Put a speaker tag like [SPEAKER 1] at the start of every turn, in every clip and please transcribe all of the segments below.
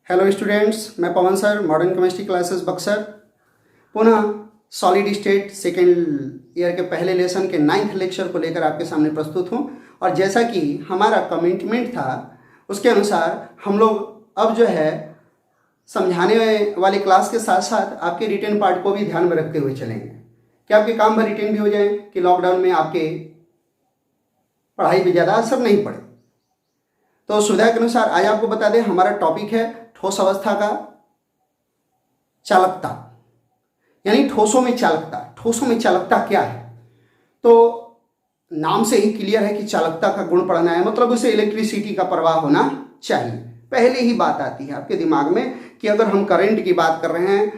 [SPEAKER 1] Hello students, मैं Pawan sir, modern chemistry classes Buxar. पुनः solid state second year के पहले लेसन के 9th लेक्चर को लेकर आपके सामने प्रस्तुत हूँ। और जैसा कि हमारा कमिटमेंट था उसके अनुसार हम लोग अब जो है समझाने वाली क्लास के साथ साथ आपके रिटेन पार्ट को भी ध्यान में रखते हुए चलेंगे कि आपके काम भर रिटेन भी हो जाए, कि लॉकडाउन में आपके पढ़ाई पे ज़्यादा असर नहीं पड़े। तो सुविधा के अनुसार आज आपको बता दें, हमारा टॉपिक है ठोस अवस्था का चालकता, यानी ठोसों में चालकता। ठोसों में चालकता क्या है? तो नाम से ही क्लियर है कि चालकता का गुण पढ़ना है, मतलब उसे इलेक्ट्रिसिटी का प्रवाह होना चाहिए। पहले ही बात आती है आपके दिमाग में कि अगर हम करंट की बात कर रहे हैं,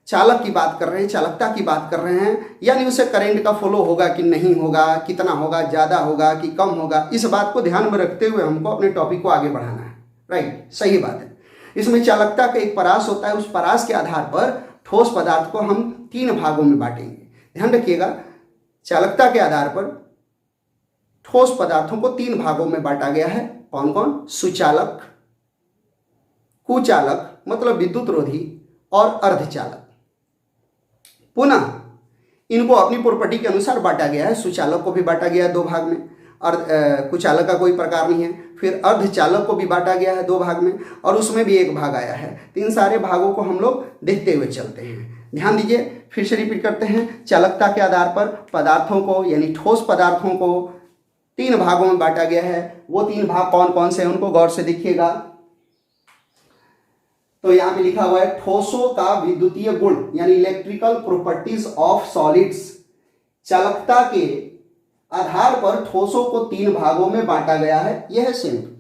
[SPEAKER 1] चालक की बात कर रहे हैं, चालकता की बात कर रहे हैं, यानी उसे करंट का फ्लो होगा कि नहीं होगा, कितना होगा, ज़्यादा होगा कि कम होगा, इस बात को ध्यान में रखते हुए हमको अपने टॉपिक को आगे बढ़ाना है। राइट, सही बात है। इसमें चालकता का एक परास होता है, उस परास के आधार पर ठोस पदार्थ को हम 3 भागों में बांटेंगे। ध्यान रखिएगा, चालकता के आधार पर ठोस पदार्थों को 3 भागों में बांटा गया है। कौन कौन? सुचालक, कुचालक मतलब विद्युत रोधी, और अर्धचालक। पुनः इनको अपनी प्रॉपर्टी के अनुसार बांटा गया है। सुचालक को भी बांटा गया है 2 भाग में, कुचालक का कोई प्रकार नहीं है। फिर अर्धचालक को भी बांटा गया है 2 भाग में, और उसमें भी 1 भाग आया है। 3 सारे भागों को हम लोग देखते हुए चलते हैं। ध्यान दीजिए, फिर से रिपीट करते हैं। चालकता के आधार पर पदार्थों को, यानी ठोस पदार्थों को 3 भागों में बांटा गया है। वो 3 भाग कौन कौन से हैं उनको गौर से देखिएगा। तो यहाँ पे लिखा हुआ है ठोसों का विद्युतीय गुण, यानी इलेक्ट्रिकल प्रॉपर्टीज ऑफ सॉलिड्स। चालकता के आधार पर ठोसों को 3 भागों में बांटा गया है। यह है सिंपल।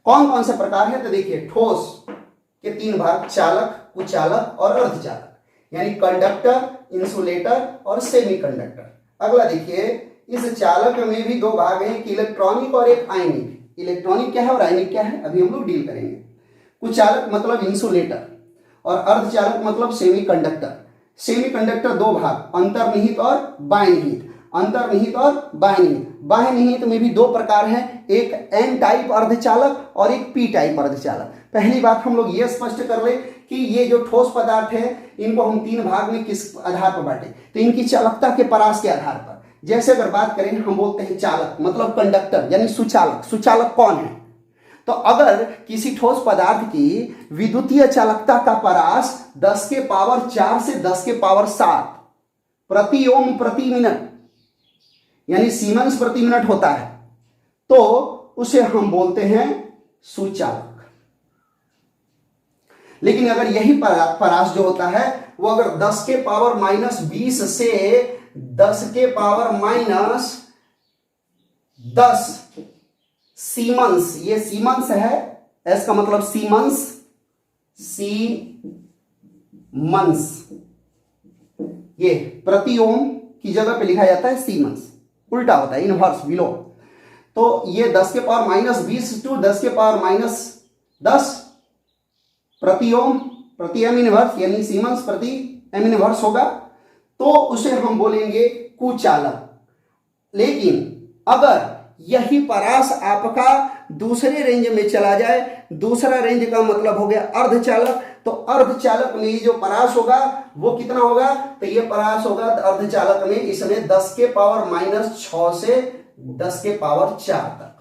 [SPEAKER 1] कौन कौन से प्रकार है? तो देखिए, ठोस के 3 भाग: चालक, कुचालक और अर्धचालक, यानी कंडक्टर, इंसुलेटर और सेमीकंडक्टर। अगला देखिए, इस चालक में भी 2 भाग हैं, एक इलेक्ट्रॉनिक और एक आयनिक। इलेक्ट्रॉनिक क्या है और आयनिक क्या है, अभी हम लोग डील करेंगे। कुचालक मतलब इंसुलेटर, और अर्धचालक मतलब सेमीकंडक्टर। सेमीकंडक्टर 2 भाग, अंतर्निहित और बाह्यनिहित। अंतर्निहित और बाह्यनिहित। बाह्यनिहित में भी 2 प्रकार हैं, एक एन टाइप अर्धचालक और एक पी टाइप अर्धचालक। पहली बात हम लोग ये स्पष्ट कर ले कि ये जो ठोस पदार्थ है, इनको हम 3 भाग में किस आधार पर बांटे? तो इनकी चालकता के परास के आधार पर। जैसे अगर बात करें, हम बोलते हैं चालक मतलब कंडक्टर, यानी सुचालक। सुचालक कौन है? तो अगर किसी ठोस पदार्थ की विद्युतीय चालकता का परास 10 के पावर 4 से 10 के पावर 7 प्रति ओम प्रति मिनट, यानी सीमेंस प्रति मिनट होता है, तो उसे हम बोलते हैं सुचालक। लेकिन अगर यही परास जो होता है वो अगर 10 के पावर -20 से 10 के पावर -10 सीमंस, ये सीमंस है, एस का मतलब सीमंस, ये प्रति ओम की जगह पे लिखा जाता है सीमंस, उल्टा होता है, इनवर्स बिलो। तो ये 10 के पावर -20 टू 10 के पावर -10 प्रति ओम प्रति एम इनवर्स, यानी सीमंस प्रति एम इनवर्स होगा, तो उसे हम बोलेंगे कुचालक। लेकिन अगर यही परास आपका दूसरे रेंज में चला जाए, दूसरा रेंज का मतलब हो गया अर्धचालक, तो अर्धचालक में ये जो परास होगा वो कितना होगा? तो ये परास होगा अर्धचालक में, इसमें 10 के पावर -6 से 10 के पावर 4 तक।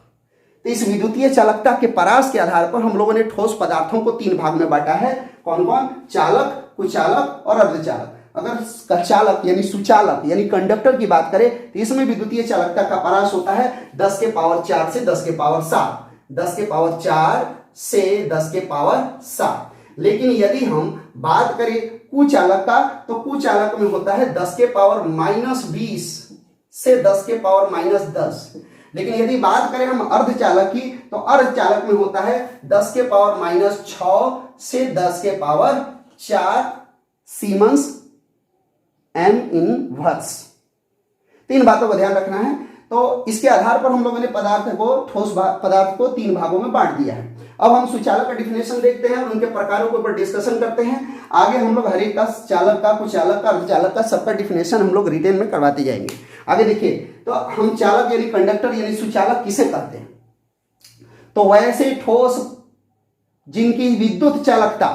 [SPEAKER 1] तो इस विद्युतीय चालकता के परास के आधार पर हम लोगों ने ठोस पदार्थों को 3 भाग में बांटा है। कौन कौन? चालक, कुचालक और अर्धचालक। अगर चालक यानी सुचालक यानी कंडक्टर की बात करें, तो इसमें विद्युतीय चालकता का परास होता है 10 के पावर 4 से 10 के पावर 7, 10 के पावर 4 से 10 के पावर 7। लेकिन यदि हम बात करें कुचालक का, तो कुचालक में होता है 10 के पावर -20 से 10 के पावर -10। लेकिन यदि बात करें हम अर्धचालक की, तो अर्धचालक में होता है 10 के पावर -6 से 10 के पावर 4 सीमंस एम इनवर्स। 3 बातों का ध्यान रखना है। तो इसके आधार पर हम लोगों ने ठोस पदार्थ को 3 भागों में बांट दिया है। अब हम सुचालक का डिफिनेशन देखते हैं और उनके प्रकारों के ऊपर डिस्कशन करते हैं। आगे हम लोग हर एक का, चालक का, कुचालक का, अर्धचालक का, सबका डिफिनेशन हम लोग रिटेन में करवाते जाएंगे। आगे देखिए, तो हम चालक यानी कंडक्टर यानी सुचालक किसे कहते हैं? तो वैसे ठोस जिनकी विद्युत चालकता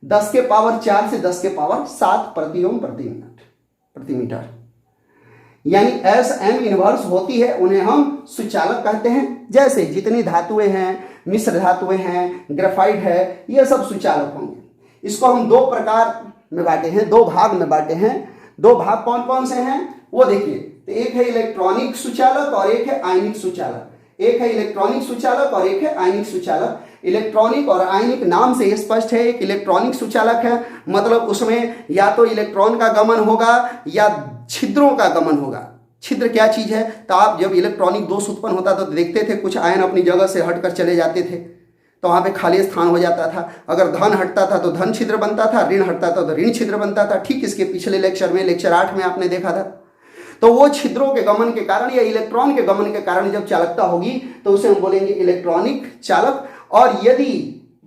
[SPEAKER 1] 10 के पावर 4 से 10 के पावर 7 प्रति ओम प्रति मीटर यानी एस एम इनवर्स होती है, उन्हें हम सुचालक कहते हैं। जैसे जितनी धातुएं हैं, मिश्र धातुएं हैं, ग्रेफाइट है, ये सब सुचालक होंगे। इसको हम दो प्रकार में बांटे हैं, दो भाग में बांटे हैं। दो भाग कौन कौन से हैं वो देखिए। तो एक है इलेक्ट्रॉनिक सुचालक और एक है आयनिक सुचालक। एक है इलेक्ट्रॉनिक सुचालक और एक है आयनिक सुचालक। इलेक्ट्रॉनिक और आयनिक नाम से स्पष्ट है। एक इलेक्ट्रॉनिक सुचालक है, मतलब उसमें या तो इलेक्ट्रॉन का गमन होगा या छिद्रों का गमन होगा। छिद्र क्या चीज है? तो आप जब इलेक्ट्रॉनिक दोष उत्पन्न होता तो देखते थे कुछ आयन अपनी जगह से हटकर चले जाते थे, तो वहां पे खाली स्थान हो जाता था। अगर धन हटता था तो धन छिद्र बनता था, ऋण हटता था तो ऋण छिद्र बनता था। ठीक इसके पिछले लेक्चर में, लेक्चर 8 में आपने देखा था। तो वो छिद्रों के गमन के कारण या इलेक्ट्रॉन के गमन के कारण जब चालकता होगी तो उसे हम बोलेंगे इलेक्ट्रॉनिक चालक। और यदि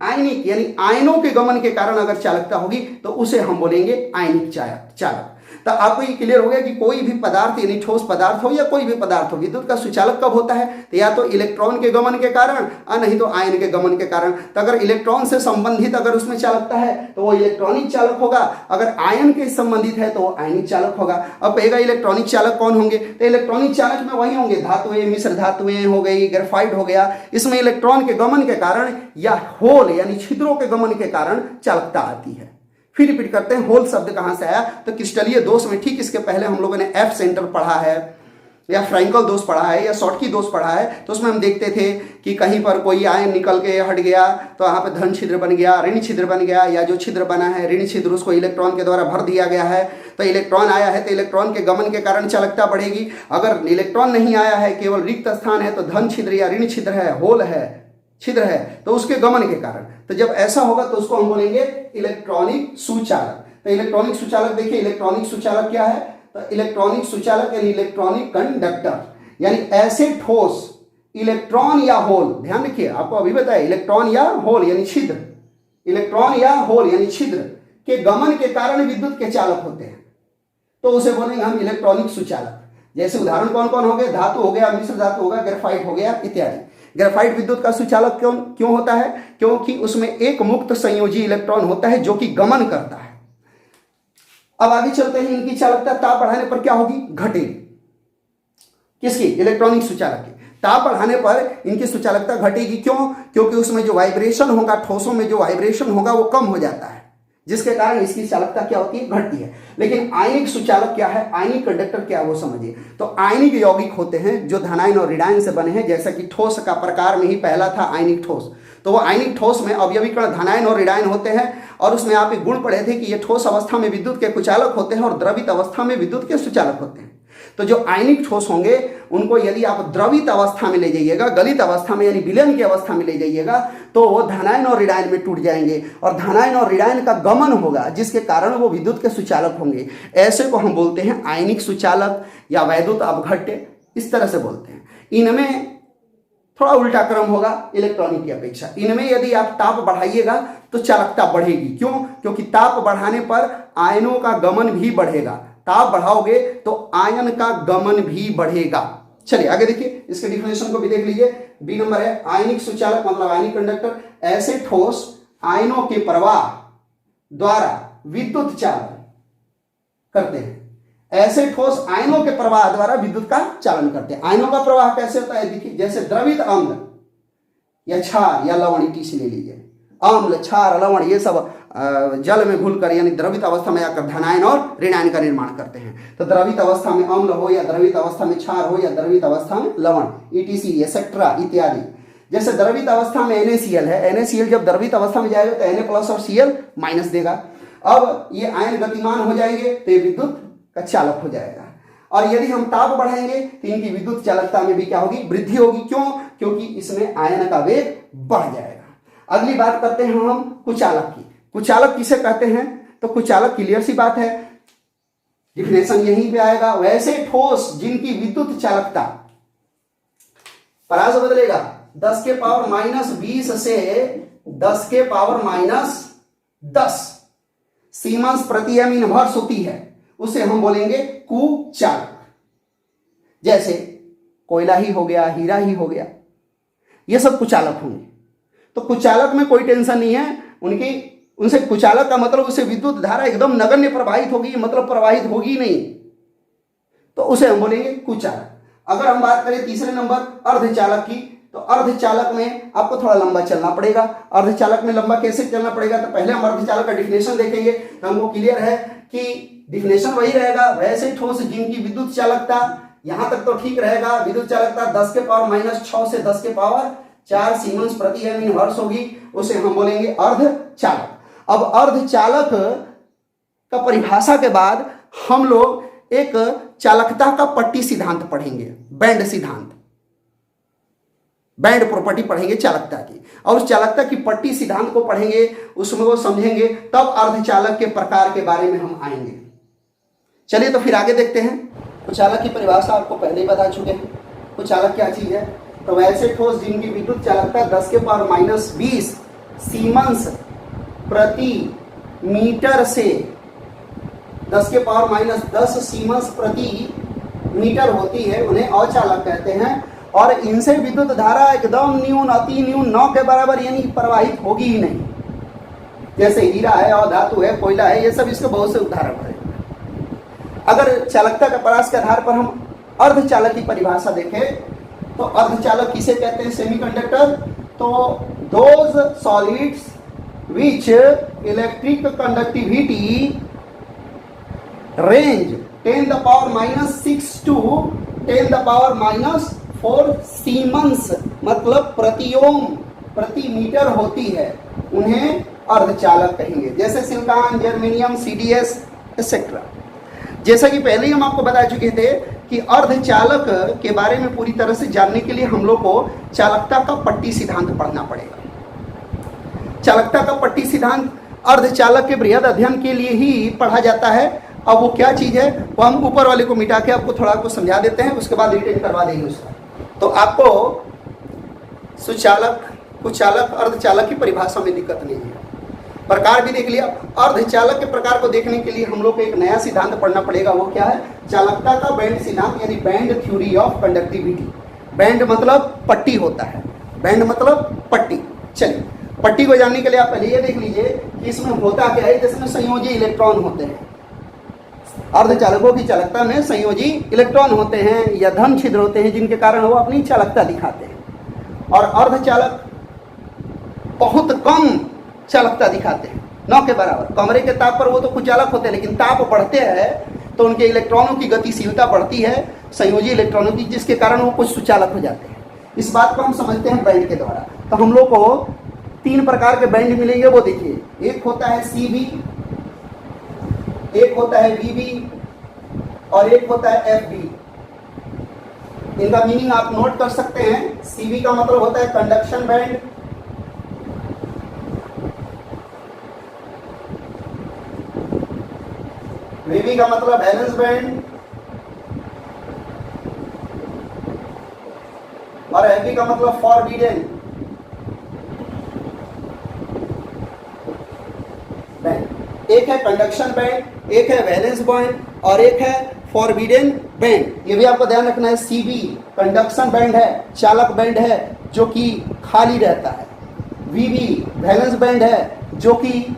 [SPEAKER 1] आयनिक यानी आयनों के गमन के कारण अगर चालकता होगी तो उसे हम बोलेंगे आयनिक चालक। तो आपको ये क्लियर हो गया कि कोई भी पदार्थ यानी ठोस पदार्थ हो या कोई भी पदार्थ हो, विद्युत का सुचालक कब होता है? तो या तो इलेक्ट्रॉन के गमन के कारण और नहीं तो आयन के गमन के कारण। तो अगर इलेक्ट्रॉन से संबंधित अगर उसमें चालकता है तो वो इलेक्ट्रॉनिक चालक होगा, अगर आयन के संबंधित है तो वो आयनिक चालक होगा। अब कहेगा इलेक्ट्रॉनिक चालक कौन होंगे? तो इलेक्ट्रॉनिक चालक में वही होंगे धातुएं, मिश्र धातुएं हो गई, ग्रेफाइट हो गया। इसमें इलेक्ट्रॉन के गमन के कारण या होल यानी छिद्रों के गमन के कारण चालकता आती है। फिर रिपीट करते हैं, होल शब्द कहां से आया? तो क्रिस्टलीय दोष में ठीक इसके पहले हम लोगों ने एफ सेंटर पढ़ा है या फ्रैंकल दोष पढ़ा है या शॉटकी दोष पढ़ा है। तो उसमें हम देखते थे कि कहीं पर कोई आयन निकल के हट गया तो वहां पे धन छिद्र बन गया, ऋण छिद्र बन गया, या जो छिद्र बना है ऋण छिद्र उसको इलेक्ट्रॉन के द्वारा भर दिया गया है। तो इलेक्ट्रॉन आया है तो इलेक्ट्रॉन के गमन के कारण चालकता बढ़ेगी। अगर इलेक्ट्रॉन नहीं आया है, केवल रिक्त स्थान है, तो धन छिद्र या ऋण छिद्र है, होल है, छिद्र है, तो उसके गमन के कारण। तो जब ऐसा होगा तो उसको हम बोलेंगे इलेक्ट्रॉनिक सुचालक। तो इलेक्ट्रॉनिक सुचालक देखिए, इलेक्ट्रॉनिक सुचालक क्या है? तो इलेक्ट्रॉनिक सुचालक यानी इलेक्ट्रॉनिक कंडक्टर, यानी ऐसे ठोस इलेक्ट्रॉन या होल, ध्यान रखिए आपको अभी बताया, इलेक्ट्रॉन या होल यानी छिद्र, इलेक्ट्रॉन या होल यानी छिद्र के गमन के कारण विद्युत के चालक होते हैं, तो उसे बोलेंगे हम इलेक्ट्रॉनिक सुचालक। जैसे उदाहरण कौन कौन हो गए? धातु हो गया, मिश्र धातु हो गया, ग्रेफाइट हो गया इत्यादि। ग्रेफाइट विद्युत का सुचालक क्यों होता है? क्योंकि उसमें एक मुक्त संयोजी इलेक्ट्रॉन होता है जो कि गमन करता है। अब आगे चलते हैं, इनकी चालकता ताप बढ़ाने पर क्या होगी? घटेगी। किसकी? इलेक्ट्रॉनिक सुचालक की। ताप बढ़ाने पर इनकी सुचालकता घटेगी। क्यों? क्योंकि उसमें जो वाइब्रेशन होगा, ठोसों में जो वाइब्रेशन होगा वो कम हो जाता है, जिसके कारण इसकी चालकता क्या होती है? घटती है। लेकिन आयनिक सुचालक क्या है? आयनिक कंडक्टर क्या है वो समझिए। तो आयनिक यौगिक होते हैं जो धनायन और ऋणायन से बने हैं। जैसा कि ठोस का प्रकार में ही पहला था आयनिक ठोस, तो वो आयनिक ठोस में अवयवीकरण धनायन और ऋणायन होते हैं। और उसमें आप एक गुण पढ़े थे कि ये ठोस अवस्था में विद्युत के कुचालक होते हैं और द्रवित अवस्था में विद्युत के सुचालक होते हैं। तो जो आयनिक ठोस होंगे उनको यदि आप द्रवित अवस्था में ले जाइएगा, गलित अवस्था में यानी विलयन की अवस्था में ले जाइएगा, तो वो धनायन और ऋणायन में टूट जाएंगे और धनायन और ऋणायन का गमन होगा, जिसके कारण वो विद्युत के सुचालक होंगे। ऐसे को हम बोलते हैं आयनिक सुचालक या वैद्युत अपघट्य, इस तरह से बोलते हैं। इनमें थोड़ा उल्टा क्रम होगा इलेक्ट्रॉनिक की अपेक्षा। इनमें यदि आप ताप बढ़ाइएगा तो चालकता बढ़ेगी। क्यों? क्योंकि ताप बढ़ाने पर आयनों का गमन भी बढ़ेगा। ताप बढ़ाओगे तो आयन का गमन भी बढ़ेगा। चलिए आगे देखिए, इसके डिफिनेशन को भी देख लीजिए। बी नंबर है आयनिक सुचालक मतलब आयनिक कंडक्टर ऐसे ठोस आयनों के प्रवाह द्वारा विद्युत चालन करते हैं। ऐसे ठोस आयनों के प्रवाह द्वारा विद्युत का चालन करते हैं। आयनों का प्रवाह कैसे होता है? देखिए, जैसे द्रवित अम्ल या क्षार या लवण, ईटीसी ले लीजिए। अम्ल, क्षार, लवण ये सब जल में घुलकर यानी द्रवित अवस्था में आकर धनायन और ऋणायन का निर्माण करते हैं। तो द्रवित अवस्था में अम्ल हो या द्रवित अवस्था में क्षार हो या द्रवित अवस्था में लवण, ईटीसी एक्सेट्रा इत्यादि। जैसे द्रवित अवस्था में NaCl है, NaCl जब द्रवित अवस्था में जाएगा तो Na+ और Cl- देगा। अब ये आयन गतिमान हो जाएंगे तो ये विद्युत का चालक हो जाएगा। और यदि हम ताप बढ़ाएंगे तो इनकी विद्युत चालकता में भी क्या होगी? वृद्धि होगी। क्यों? क्योंकि इसमें आयन का वेग बढ़ जाएगा। अगली बात करते हैं हम कुचालक की। कुचालक किसे कहते हैं? तो कुचालक क्लियर सी बात है, डिफिनेशन यहीं पे आएगा। वैसे ठोस जिनकी विद्युत चालकता, परास बदलेगा 10 के पावर -20 से 10 के पावर -10 सीमेंस प्रति एम इनवर्स होती है, उसे हम बोलेंगे कुचालक। जैसे कोयला ही हो गया, हीरा ही हो गया, ये सब कुचालक होंगे। तो तो कुचालक में कोई टेंशन नहीं है, उनसे कुचालक का मतलब उसे विद्युत धारा एकदम नगण्य प्रवाहित होगी, मतलब प्रवाहित होगी नहीं, तो उसे हम बोलेंगे कुचालक। अगर हम बात करें तीसरे नंबर अर्धचालक की, तो अर्धचालक में आपको थोड़ा लंबा चलना पड़ेगा। अर्धचालक में लंबा कैसे चलना पड़ेगा, तो पहले हम अर्धचालक का डिफिनेशन देखेंगे, तो हमको क्लियर है कि डिफिनेशन वही रहेगा, वैसे ठोस जिनकी विद्युत चालकता, यहां तक तो ठीक रहेगा, विद्युत चालकता 10 के पावर -6 से 10 के पावर 4 सीमेंस प्रति एम हर्ट्ज होगी, उसे हम बोलेंगे अर्धचालक। अब अर्धचालक का परिभाषा के बाद हम लोग एक चालकता का पट्टी सिद्धांत पढ़ेंगे, बैंड सिद्धांत, बैंड प्रॉपर्टी पढ़ेंगे चालकता की, और उस चालकता की पट्टी सिद्धांत को पढ़ेंगे, उसमें वो समझेंगे, तब अर्धचालक के प्रकार के बारे में हम आएंगे। चलिए तो फिर आगे देखते हैं। कुचालक की परिभाषा आपको पहले ही बता चुके हैं, कुचालक क्या चीज है। तो वैसे ठोस जिनकी विद्युत चालकता 10 के पावर -20 सीमेंस प्रति मीटर से 10 के पावर -10 सीमेंस प्रति मीटर होती है, उन्हें अचालक कहते हैं। और इनसे विद्युत धारा एकदम न्यून, अति न्यून 9 के बराबर यानी प्रवाहित होगी ही नहीं। जैसे हीरा है और धातु है, कोयला है, ये सब इसके बहुत से उदाहरण है। अगर चालकता के परास के आधार पर हम अर्धचालक की परिभाषा देखें, तो अर्धचालक किसे कहते हैं, सेमीकंडक्टर। तो those solids which electric conductivity range 10⁻⁻6 to 10⁻⁻4 siemens, मतलब प्रति ओम प्रति मीटर होती है, उन्हें अर्धचालक कहेंगे। जैसे सिलिकॉन, जर्मेनियम, CDS एक्सेट्रा। जैसा कि पहले ही हम आपको बता चुके थे कि अर्धचालक के बारे में पूरी तरह से जानने के लिए हम लोग को चालकता का पट्टी सिद्धांत पढ़ना पड़ेगा। चालकता का पट्टी सिद्धांत अर्धचालक के बृहद अध्ययन के लिए ही पढ़ा जाता है। अब वो क्या चीज है, वो हम ऊपर वाले को मिटा के आपको थोड़ा कुछ समझा देते हैं, उसके बाद रिटेन करवा देंगे उसका। तो आपको सुचालक, कुचालक, अर्धचालक की परिभाषा में दिक्कत नहीं है। प्रकार भी देख लिया। अर्धचालक के प्रकार को देखने के लिए हम लोग को एक नया सिद्धांत पढ़ना पड़ेगा, वो क्या है, चालकता का बैंड सिद्धांत, यानी band theory of conductivity. Band मतलब पट्टी होता है, बैंड मतलब पट्टी। चलिए, पट्टी को जानने के लिए आप पहले ये देख लीजिए कि इसमें होता क्या है। जिसमें संयोजी इलेक्ट्रॉन होते हैं, अर्धचालकों की चालकता में संयोजी इलेक्ट्रॉन होते हैं या धन छिद्र होते हैं, जिनके कारण वो अपनी चालकता दिखाते हैं। और अर्धचालक बहुत कम चालकता दिखाते हैं, 9 के बराबर। कमरे के ताप पर वो तो कुचालक होते हैं, लेकिन ताप बढ़ते हैं तो उनके इलेक्ट्रॉनों की गतिशीलता बढ़ती है, संयोजी इलेक्ट्रॉनों की, जिसके कारण वो कुछ सुचालक हो जाते हैं। इस बात को हम समझते हैं बैंड के द्वारा। तो हम लोग को 3 प्रकार के बैंड मिलेंगे, वो देखिए। एक होता है CV, एक होता है VB और एक होता है FB। इनका मीनिंग आप नोट कर सकते हैं। CV का मतलब होता है कंडक्शन बैंड, VB का मतलब वैलेंस बैंड, और FB का मतलब फॉरबिडन बैंड। एक है कंडक्शन बैंड, एक है वैलेंस बैंड और एक है फॉरबिडन बैंड। ये भी आपको ध्यान रखना है। CB कंडक्शन बैंड है, चालक बैंड है जो कि खाली रहता है। VB वैलेंस बैंड है जो कि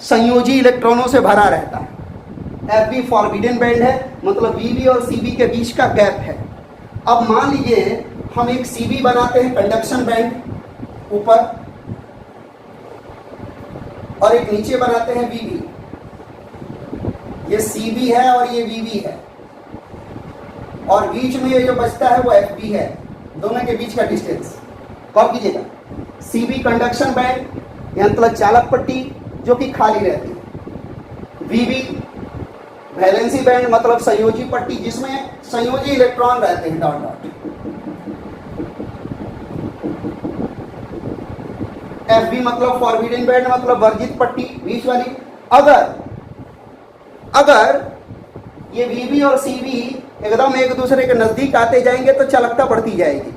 [SPEAKER 1] संयोजी इलेक्ट्रॉनों से भरा रहता है। FB फॉरबिडन बैंड है, मतलब VB और CB के बीच का गैप है। अब मान लीजिए हम एक CB बनाते हैं कंडक्शन बैंड ऊपर, और एक नीचे बनाते हैं VB। ये CB है और ये VB है, और बीच में ये जो बचता है वो FB है। दोनों के बीच का डिस्टेंस कौन कीजिएगा। CB कंडक्शन बैंड या मतलब चालक पट्टी जो कि खाली रहती है। VB वैलेंसी बैंड मतलब संयोजी पट्टी जिसमें संयोजी इलेक्ट्रॉन रहते हैं, डॉट डॉट। FB मतलब फॉरबिडन बैंड मतलब वर्जित पट्टी बीच वाली। अगर ये VB और CB एकदम एक दूसरे के नजदीक आते जाएंगे तो चालकता बढ़ती जाएगी,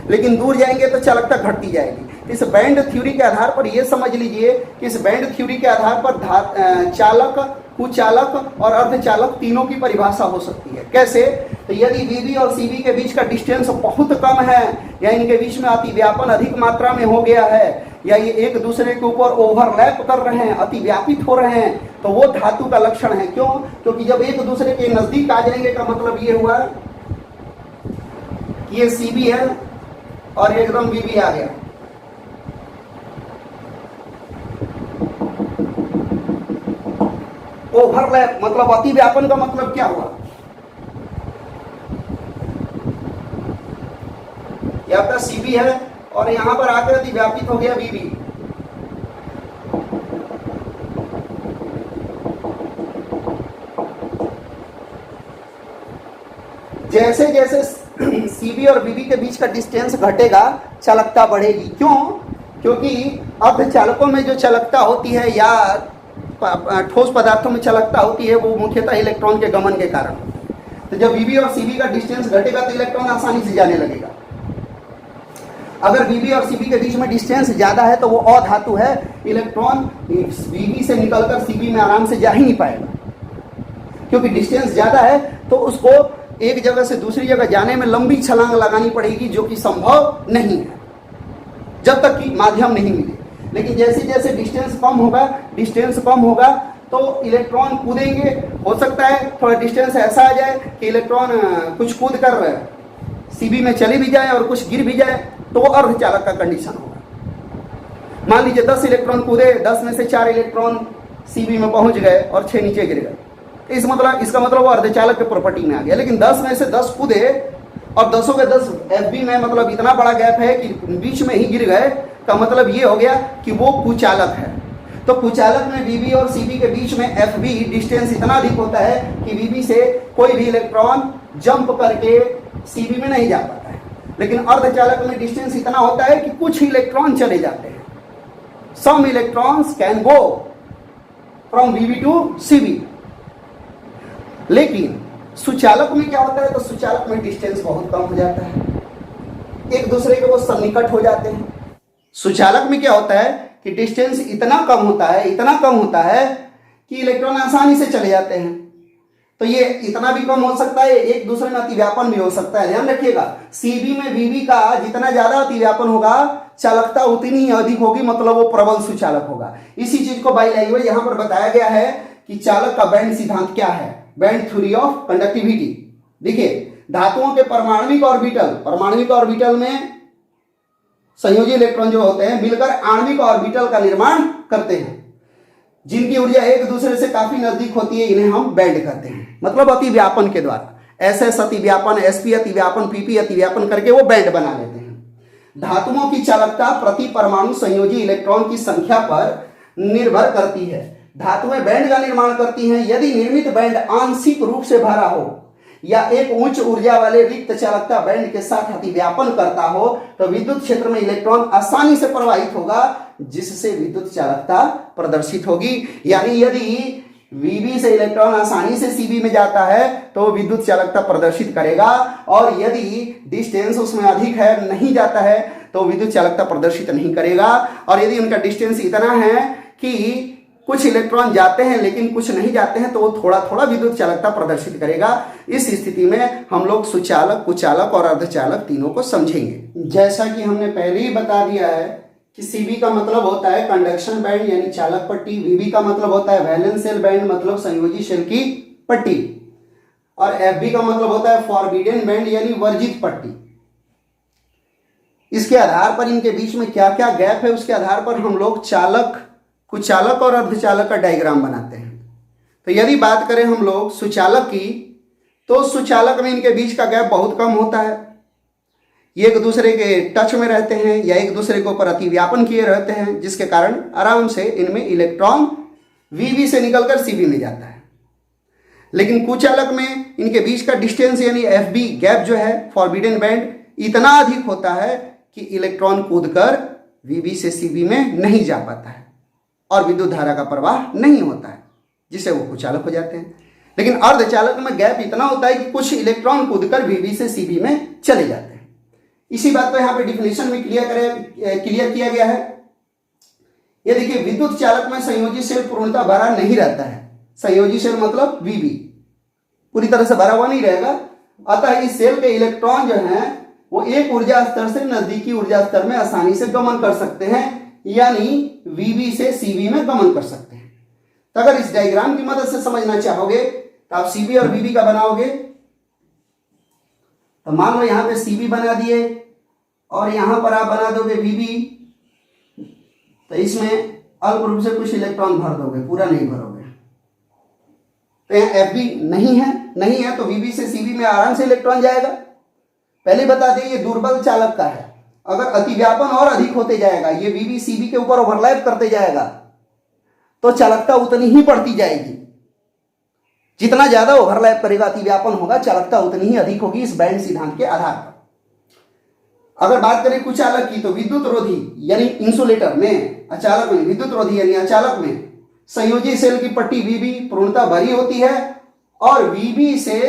[SPEAKER 1] लेकिन दूर जाएंगे तो चालकता घटती जाएगी। इस बैंड थ्योरी के आधार पर यह समझ लीजिए कि इस बैंड थ्योरी के आधार पर चालक, कुचालक और अर्धचालक तीनों की परिभाषा हो सकती है। कैसे, तो यदि VB और CB के बीच का डिस्टेंस बहुत कम है या इनके बीच में अतिव्यापन अधिक मात्रा में हो गया है, या ये एक दूसरे के ऊपर ओवरलैप कर रहे हैं, अतिव्यापित हो रहे हैं, तो वो धातु का लक्षण है। क्यों? क्योंकि जब एक दूसरे के नजदीक आ जाएंगे का मतलब ये हुआ कि ये Cb है और एकदम Vb आ गया। ओवरलैप मतलब अतिव्यापन का मतलब क्या हुआ? ये आपका Cb है और यहां पर आकर अतिव्यापित हो गया Vb। जैसे जैसे Cb और Vb के बीच का डिस्टेंस घटेगा, चालकता बढ़ेगी। क्यों? क्योंकि अर्धचालकों में जो चालकता होती है या ठोस पदार्थों में चालकता होती है वो मुख्यतः इलेक्ट्रॉन के गमन के कारण। तो जब Vb और Cb का डिस्टेंस घटेगा तो इलेक्ट्रॉन आसानी से जाने लगेगा। अगर Vb और Cb के बीच में डिस्टेंस ज्यादा है तो वो अधातु है, इलेक्ट्रॉन Vb से निकलकर Cb में आराम से जा ही नहीं पाएगा। क्योंकि डिस्टेंस ज्यादा है तो उसको एक जगह से दूसरी जगह जाने में लंबी छलांग लगानी पड़ेगी, जो कि संभव नहीं है जब तक कि माध्यम नहीं मिले। लेकिन जैसे जैसे डिस्टेंस कम होगा तो इलेक्ट्रॉन कूदेंगे। हो सकता है थोड़ा डिस्टेंस ऐसा आ जाए कि इलेक्ट्रॉन कुछ कूद कर Cb में चले भी जाए और कुछ गिर भी जाए, तो वो अर्धचालक का कंडीशन होगा। मान लीजिए 10 इलेक्ट्रॉन कूदे, 10 में से 4 इलेक्ट्रॉन Cb में पहुंच गए और 6 नीचे गिर गए, इसका मतलब वो अर्धचालक के प्रॉपर्टी में आ गया। लेकिन 10 में से 10 कूदे और 10 के 10 Fb में मतलब इतना बड़ा गैप है कि बीच में ही गिर गए, का मतलब ये हो गया कि वो कुचालक है। तो कुचालक में Vb और Cb के बीच में Fb डिस्टेंस इतना अधिक होता है कि Vb से कोई भी इलेक्ट्रॉन जंप करके Cb में नहीं जा पाता है। लेकिन अर्धचालक में डिस्टेंस इतना होता है कि कुछ इलेक्ट्रॉन चले जाते हैं। Some electrons can go from Vb to Cb। लेकिन सुचालक में क्या होता है? तो सुचालक में डिस्टेंस बहुत कम हो जाता है, एक दूसरे के वो सन्निकट हो जाते हैं। सुचालक में क्या होता है कि डिस्टेंस इतना कम होता है कि इलेक्ट्रॉन आसानी से चले जाते हैं। तो ये इतना भी कम हो सकता है, एक दूसरे में अतिव्यापन भी हो सकता है। ध्यान रखिएगा, Cb में Vb का जितना ज्यादा अतिव्यापन होगा, चालकता उतनी ही अधिक होगी, मतलब वो प्रबल सुचालक होगा। इसी चीज को बाय लैंग्वेज यहां पर बताया गया है कि चालक का बैंड सिद्धांत क्या है, बैंड थ्योरी ऑफ कंडक्टिविटी। देखिए, धातुओं के परमाणविक ऑर्बिटल में संयोजी इलेक्ट्रॉन जो होते हैं मिलकर आणविक ऑर्बिटल का निर्माण करते हैं, जिनकी ऊर्जा एक दूसरे से काफी नजदीक होती है। इन्हें हम बैंड कहते हैं, मतलब अतिव्यापन के द्वारा SS अतिव्यापन, SP अतिव्यापन, PP अतिव्यापन करके वो बैंड बना लेते हैं। धातुओं की चालकता प्रति परमाणु संयोजी इलेक्ट्रॉन की संख्या पर निर्भर करती है। धातुएं बैंड का निर्माण करती हैं। यदि निर्मित बैंड आंशिक रूप से भरा हो या एक उच्च ऊर्जा वाले रिक्त चालकता बैंड के साथ अतिव्यापन करता हो, तो विद्युत क्षेत्र में इलेक्ट्रॉन आसानी से प्रवाहित होगा, जिससे विद्युत चालकता प्रदर्शित होगी। यानी यदि Vb से इलेक्ट्रॉन आसानी से Cb में जाता है तो विद्युत चालकता प्रदर्शित करेगा, और यदि डिस्टेंस उसमें अधिक है, नहीं जाता है, तो विद्युत चालकता प्रदर्शित नहीं करेगा। और यदि उनका डिस्टेंस इतना है कि कुछ इलेक्ट्रॉन जाते हैं लेकिन कुछ नहीं जाते हैं, तो वो थोड़ा थोड़ा विद्युत चालकता प्रदर्शित करेगा। इस स्थिति में हम लोग सुचालक, कुचालक और अर्धचालक तीनों को समझेंगे। जैसा कि हमने पहले ही बता दिया है कि Cb का मतलब होता है कंडक्शन बैंड यानी चालक पट्टी, Vb का मतलब होता है वैलेंस शेल बैंड मतलब संयोजी शेल की पट्टी, और Fb का मतलब होता है फॉरबिडन बैंड यानी वर्जित पट्टी। इसके आधार पर इनके बीच में क्या क्या गैप है, उसके आधार पर हम लोग चालक, कुचालक और अर्धचालक का डायग्राम बनाते हैं। तो यदि बात करें हम लोग सुचालक की, तो सुचालक में इनके बीच का गैप बहुत कम होता है। ये एक दूसरे के टच में रहते हैं या एक दूसरे के ऊपर अतिव्यापन किए रहते हैं, जिसके कारण आराम से इनमें इलेक्ट्रॉन Vb से निकलकर Cb में जाता है। लेकिन कुचालक में इनके बीच का डिस्टेंस यानी Fb गैप जो है, फॉरबिडन बैंड, इतना अधिक होता है कि इलेक्ट्रॉन कूदकर Vb से Cb में नहीं जा पाता है और विद्युत धारा का प्रवाह नहीं होता है, जिससे वो कुचालक हो जाते हैं। लेकिन अर्धचालक में गैप इतना होता है कि कुछ इलेक्ट्रॉन कूदकर Vb से Cb में चले जाते हैं। इसी बात को यहाँ पे डिफिनेशन में क्लियर किया गया है। ये देखिए, विद्युत चालक में संयोजी शेल पूर्णतः भरा नहीं रहता है। संयोजी शेल मतलब Vb पूरी तरह से भरा हुआ नहीं रहेगा, अतः इस शेल के इलेक्ट्रॉन जो हैं वो एक ऊर्जा स्तर से नजदीकी ऊर्जा स्तर में आसानी से गमन कर सकते हैं। यानी VB से CB में गमन कर सकते हैं। तो अगर इस डायग्राम की मदद से समझना चाहोगे तो आप CB और VB का बनाओगे। तो मान लो यहां पे CB बना दिए और यहां पर आप बना दोगे VB, तो इसमें अल्प रूप से कुछ इलेक्ट्रॉन भर दोगे, पूरा नहीं भरोगे। तो यहाँ FB नहीं है तो VB से CB में आराम से इलेक्ट्रॉन जाएगा। पहले बता दें ये दुर्बल चालक का है, अगर अतिव्यापन और अधिक होते जाएगा, ये VB CB के ऊपर ओवरलैप करते जाएगा तो चालकता उतनी ही बढ़ती जाएगी। जितना ज्यादा ओवरलैप करेगा, अतिव्यापन होगा, चालकता उतनी ही अधिक होगी इस बैंड सिद्धांत के आधार पर। अगर बात करें कुचालक की तो विद्युत रोधी यानी इंसुलेटर में, अचालक में विद्युत रोधी यानी अचालक में संयोजी सेल की पट्टी VB पूर्णतः भरी होती है और VB से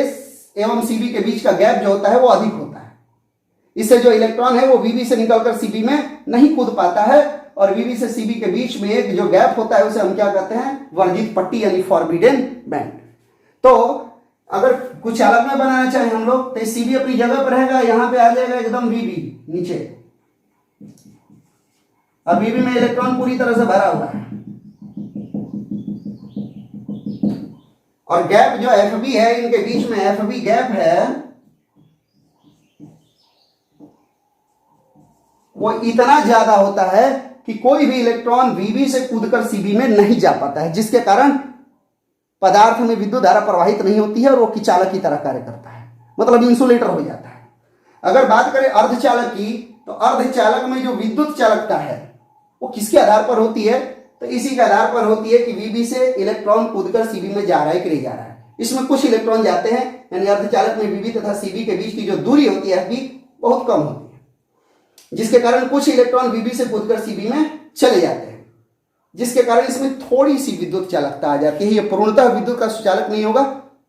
[SPEAKER 1] एवं CB के बीच का गैप जो होता है वो अधिक होता है। इससे जो इलेक्ट्रॉन है वो VB से निकलकर CB में नहीं कूद पाता है और VB से CB के बीच में एक जो गैप होता है उसे हम क्या कहते हैं, वर्जित पट्टी यानी फॉरबिडन बैंड। तो अगर कुचालक में बनाना चाहे हम लोग तो CB अपनी जगह पर रहेगा, यहां पे आ जाएगा एकदम VB नीचे, और VB में इलेक्ट्रॉन पूरी तरह से भरा हुआ है और गैप जो FB है, इनके बीच में FB गैप है वो इतना ज्यादा होता है कि कोई भी इलेक्ट्रॉन VB से कूदकर CB में नहीं जा पाता है, जिसके कारण पदार्थ में विद्युत धारा प्रवाहित नहीं होती है और वो चालक की तरह कार्य करता है, मतलब इंसुलेटर हो जाता है। अगर बात करें अर्धचालक की तो अर्धचालक में जो विद्युत चालकता है वो किसके आधार पर होती है, तो इसी के आधार पर होती है कि VB से इलेक्ट्रॉन कूदकर CB में जा रहा है कि नहीं जा रहा है। इसमें कुछ इलेक्ट्रॉन जाते हैं, यानी अर्धचालक में VB तथा CB के बीच की जो दूरी होती है FB बहुत कम होती है, जिसके कारण कुछ इलेक्ट्रॉन VB से कूदकर CB में चले जाते हैं, जिसके कारण इसमें थोड़ी सी विद्युत चालकता आ जाती है। ये पूर्णतः विद्युत का सुचालक नहीं होगा,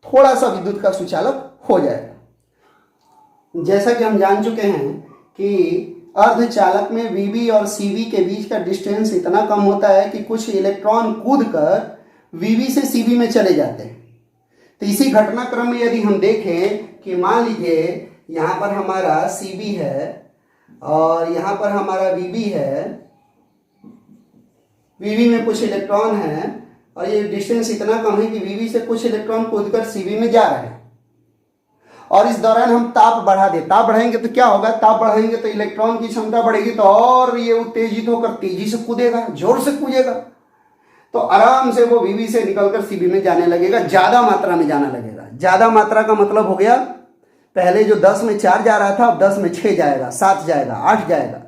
[SPEAKER 1] थोड़ा सा विद्युत का सुचालक हो जाएगा। जैसा कि हम जान चुके हैं कि अर्धचालक में VB और CB के बीच का डिस्टेंस इतना कम होता है कि कुछ इलेक्ट्रॉन कूदकर VB से CB में चले जाते हैं। तो इसी घटनाक्रम में यदि हम देखें कि मान लीजिए यहाँ पर हमारा CB है और यहाँ पर हमारा VB है, VB में कुछ इलेक्ट्रॉन है और ये डिस्टेंस इतना कम है कि VB से कुछ इलेक्ट्रॉन कूदकर CB में जा रहे हैं और इस दौरान हम ताप बढ़ा दे, ताप बढ़ाएंगे तो क्या होगा, ताप बढ़ाएंगे तो इलेक्ट्रॉन की क्षमता बढ़ेगी तो और ये उत्तेजित होकर तेजी से कूदेगा, जोर से कूदेगा, तो आराम से वो VB से निकलकर CB में जाने लगेगा, ज्यादा मात्रा में जाना लगेगा। ज्यादा मात्रा का मतलब हो गया पहले जो 10 में 4 जा रहा था अब 10 में 6 जाएगा, 7 जाएगा, 8 जाएगा,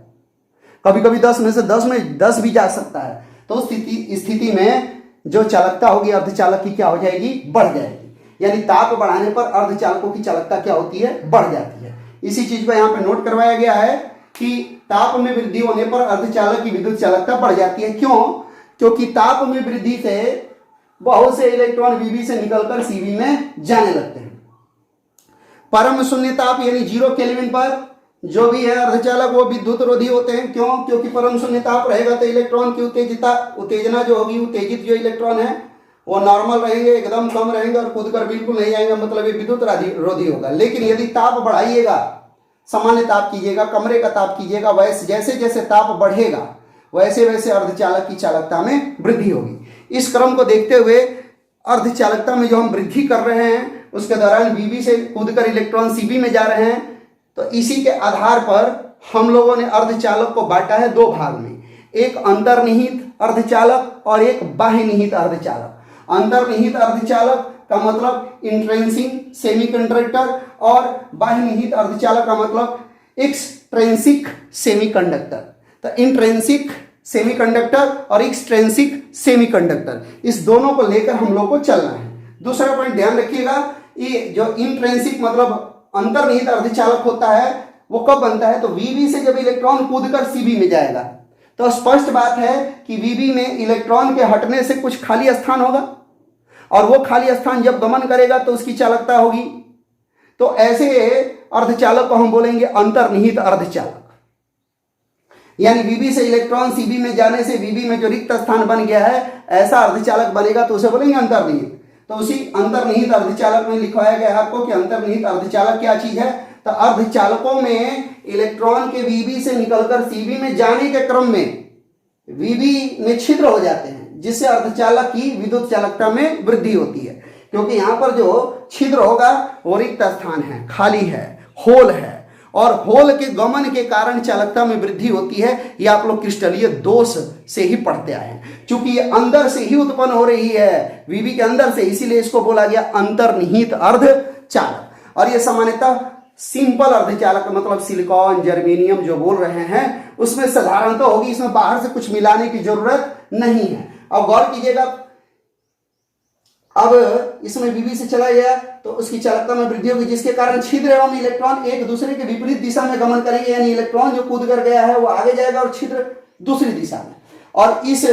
[SPEAKER 1] कभी कभी 10 में से 10 में 10 भी जा सकता है। तो स्थिति में जो चालकता होगी अर्धचालक की क्या हो जाएगी, बढ़ जाएगी। यानी ताप बढ़ाने पर अर्धचालकों की चालकता क्या होती है, बढ़ जाती है। इसी चीज को यहाँ पे नोट करवाया गया है कि ताप में वृद्धि होने पर अर्धचालक की विद्युत चालकता बढ़ जाती है। क्यों? क्योंकि ताप में वृद्धि से बहुत से इलेक्ट्रॉन VB से निकलकर CB में जाने लगते हैं। परम शून्य ताप यानी 0 केल्विन पर जो भी है अर्धचालक वो विद्युत रोधी होते हैं। क्यों? क्योंकि परम शून्य ताप रहेगा तो इलेक्ट्रॉन की उत्तेजना जो होगी, उत्तेजित जो इलेक्ट्रॉन है वो नॉर्मल रहेंगे, एकदम कम रहेंगे और कूदकर बिल्कुल नहीं जाएंगे, मतलब ये विद्युत रोधी होगा। लेकिन यदि ताप बढ़ाइएगा, सामान्य ताप कीजिएगा, कमरे का ताप कीजिएगा, वैसे जैसे जैसे ताप बढ़ेगा वैसे वैसे अर्धचालक की चालकता में वृद्धि होगी। इस क्रम को देखते हुए अर्धचालकता में जो हम वृद्धि कर रहे हैं उसके दौरान VB से कूदकर इलेक्ट्रॉन CB में जा रहे हैं। तो इसी के आधार पर हम लोगों ने अर्धचालक को बांटा है 2 भाग में, एक अंतर्निहित अर्धचालक और एक बाह्य निहित अर्धचालक। अंतर्निहित अर्धचालक का मतलब इंट्रिंसिक सेमीकंडक्टर और बाह्य निहित अर्धचालक का मतलब एक्सट्रिंसिक सेमीकंडक्टर। तो इंट्रिंसिक सेमीकंडक्टर और एक्सट्रिंसिक सेमीकंडक्टर, इस दोनों को लेकर हम लोग को चलना है। दूसरा पॉइंट ध्यान रखिएगा, ये जो इंट्रिंसिक मतलब अंतर्निहित अर्धचालक होता है वो कब बनता है, तो VB से जब इलेक्ट्रॉन कूदकर CB में जाएगा तो स्पष्ट बात है कि VB में इलेक्ट्रॉन के हटने से कुछ खाली स्थान होगा और वो खाली स्थान जब गमन करेगा तो उसकी चालकता होगी। तो ऐसे अर्धचालक को हम बोलेंगे अंतर्निहित अर्धचालक। यानी VB से इलेक्ट्रॉन CB में जाने से VB में जो रिक्त स्थान बन गया है ऐसा अर्धचालक बनेगा तो उसे बोलेंगे अंतर्निहित। तो उसी अंतर्निहित अर्धचालक में लिखवाया गया है आपको कि अंतर्निहित अर्धचालक क्या चीज है, तो अर्धचालकों में इलेक्ट्रॉन के VB से निकलकर CB में जाने के क्रम में Vb में छिद्र हो जाते हैं, जिससे अर्धचालक की विद्युत चालकता में वृद्धि होती है। क्योंकि यहाँ पर जो छिद्र होगा वो रिक्त स्थान है, खाली है, होल है, और होल के गमन के कारण चालकता में वृद्धि होती है। ये आप लोग क्रिस्टलीय दोष से ही पढ़ते आए हैं, क्योंकि ये अंदर से ही उत्पन्न हो रही है, Vb के अंदर से, इसीलिए इसको बोला गया अंतर्निहित अर्धचालक। और ये सामान्यतः सिंपल अर्धचालक मतलब सिलिकॉन, जर्मेनियम जो बोल रहे हैं उसमें साधारणतः होगी, इसमें बाहर से कुछ मिलाने की जरूरत नहीं है। अब गौर कीजिएगा, अब इसमें Vb से चला गया तो उसकी चालकता में वृद्धि होगी, जिसके कारण छिद्र एवं इलेक्ट्रॉन एक दूसरे के विपरीत दिशा में गमन करेंगे, यानी इलेक्ट्रॉन जो कूद कर गया है वो आगे जाएगा और छिद्र दूसरी दिशा में। और इस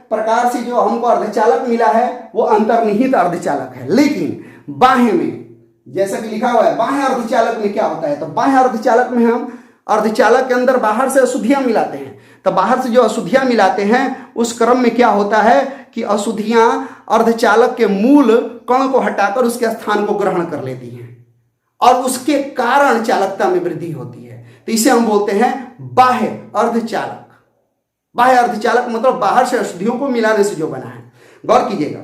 [SPEAKER 1] प्रकार से जो हमको अर्धचालक मिला है वो अंतर्निहित अर्धचालक है। लेकिन बाह्य में, जैसा कि लिखा हुआ है, बाह्य अर्धचालक में क्या होता है, तो बाह्य अर्धचालक में हम अर्धचालक के अंदर बाहर से अशुद्धियां मिलाते हैं। तो बाहर से जो अशुद्धियां मिलाते हैं उस क्रम में क्या होता है कि अशुद्धियां अर्धचालक के मूल कण को हटाकर उसके स्थान को ग्रहण कर लेती हैं और उसके कारण चालकता में वृद्धि होती है। तो इसे हम बोलते हैं बाह्य अर्धचालक। बाह्य अर्धचालक मतलब बाहर से अशुद्धियों को मिलाने से जो बना है। गौर कीजिएगा,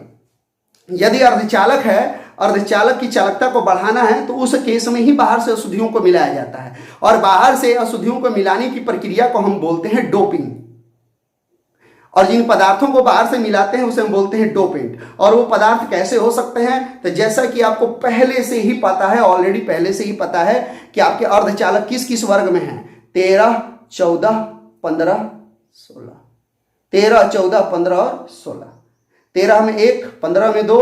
[SPEAKER 1] यदि अर्धचालक है, अर्धचालक की चालकता को बढ़ाना है तो उस केस में ही बाहर से अशुद्धियों को मिलाया जाता है, और बाहर से अशुद्धियों को मिलाने की प्रक्रिया को हम बोलते हैं डोपिंग। और जिन पदार्थों को बाहर से मिलाते हैं उसे हम बोलते हैं डोपेंट। और वो पदार्थ कैसे हो सकते हैं, तो जैसा कि आपको पहले से ही पता है, ऑलरेडी पहले से ही पता है कि आपके अर्धचालक किस किस वर्ग में है, 13, 14, 15, 16, 13, 14, 15 और 16। 13 में 1, 15 में 2,